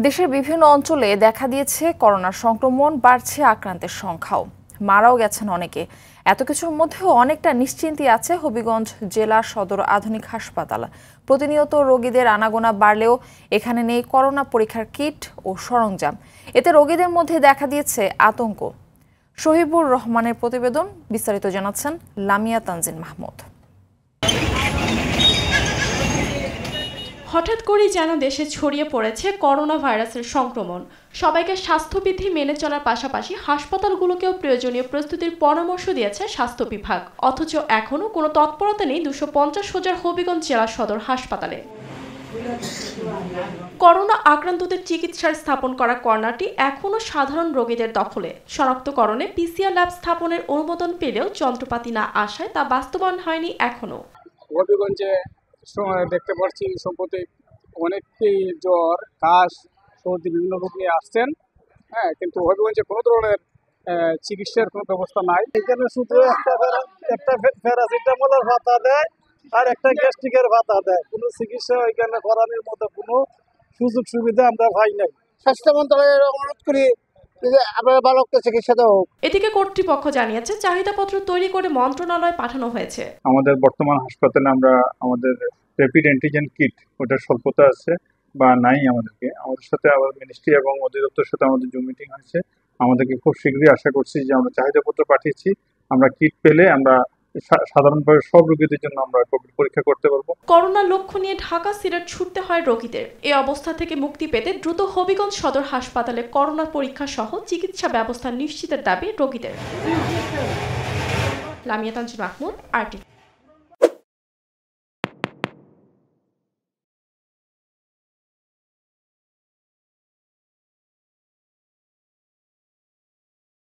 দেশের বিভিন্ন অঞ্চলে দেখা দিয়েছে করোনার সংক্রমণ, বাড়ছে আক্রান্তের সংখ্যাও, মারাও গেছেন অনেকে। এত কিছুর মধ্যেও অনেকটা নিশ্চিন্তি আছে হবিগঞ্জ জেলা সদর আধুনিক হাসপাতাল। প্রতিনিয়ত রোগীদের আনাগোনা বাড়লেও এখানে নেই করোনা পরীক্ষার কিট ও সরঞ্জাম। এতে রোগীদের মধ্যে দেখা দিয়েছে আতঙ্ক। শহীবুর রহমানের প্রতিবেদন, বিস্তারিত জানাচ্ছেন লামিয়া তানজিন মাহমুদ। হঠাৎ করেই যেন দেশে ছড়িয়ে পড়েছে করোনা ভাইরাসের সংক্রমণ। সবাইকে স্বাস্থ্যবিধি মেনে চলার পাশাপাশি হাসপাতালগুলোকেও প্রয়োজনীয় প্রস্তুতির পরামর্শ দিয়েছে স্বাস্থ্য বিভাগ। অথচ এখনও কোনো তৎপরতা নেই 250 হাজার হবিগঞ্জ জেলা সদর হাসপাতালে। করোনা আক্রান্তদের চিকিৎসার স্থাপন করা কর্নারটি এখনও সাধারণ রোগীদের দখলে। শনাক্তকরণে পিসিআর ল্যাব স্থাপনের অনুমোদন পেলেও যন্ত্রপাতি না আসায় তা বাস্তবায়ন হয়নি এখনো। হবিগঞ্জে দেখতে পাচ্ছি সম্প্রতি অনেকেই জ্বর, কাশ, সর্দি বিভিন্ন রোগ নিয়ে আসছেন। কিন্তু হবিগঞ্জে কোনো ধরনের চিকিৎসার কোনো ব্যবস্থা নাই। এখানে শুধু একটা প্যারাসিটামলের ভাতা দেয় আর একটা গ্যাস্ট্রিকের ভাতা দেয়। কোনো চিকিৎসা এখানে করানোর মতো কোনো সুযোগ সুবিধা আমরা পাই নাই। স্বাস্থ্য মন্ত্রণালয়ের অনুরোধ করি আপনারা ভালো একটা চিকিৎসা দেওয়া হোক। এদিকে কর্তৃপক্ষ জানিয়েছে চাহিদাপত্র তৈরি করে মন্ত্রণালয়ে পাঠানো হয়েছে। আমাদের বর্তমান হাসপাতালে আমরা আমাদের র্যাপিড অ্যান্টিজেন কিট ওটার স্বল্পতা আছে বা নাই। আমাদের সাথে আমাদের মিনিস্ট্রি এবং অধিদপ্তরের সাথে আমাদের জুম মিটিং হয়েছে। আমাদেরকে খুব শীঘ্রই আশা করছি যে আমরা চাহিদাপত্র পাঠিয়েছি, আমরা কিট পেলে আমরা সাধারণভাবে সব রোগীদের জন্য আমরা কোভিড পরীক্ষা করতে পারবো। করোনার লক্ষ্য নিয়ে ঢাকা সিলেট ছুটতে হয় রোগীদের। এই অবস্থা থেকে মুক্তি পেতে দ্রুত হবিগঞ্জ সদর হাসপাতালে করোনা পরীক্ষা সহ চিকিৎসা ব্যবস্থা নিশ্চিতের দাবি রোগীদের। লামিয়া তানজিন মাহমুদ, RTV।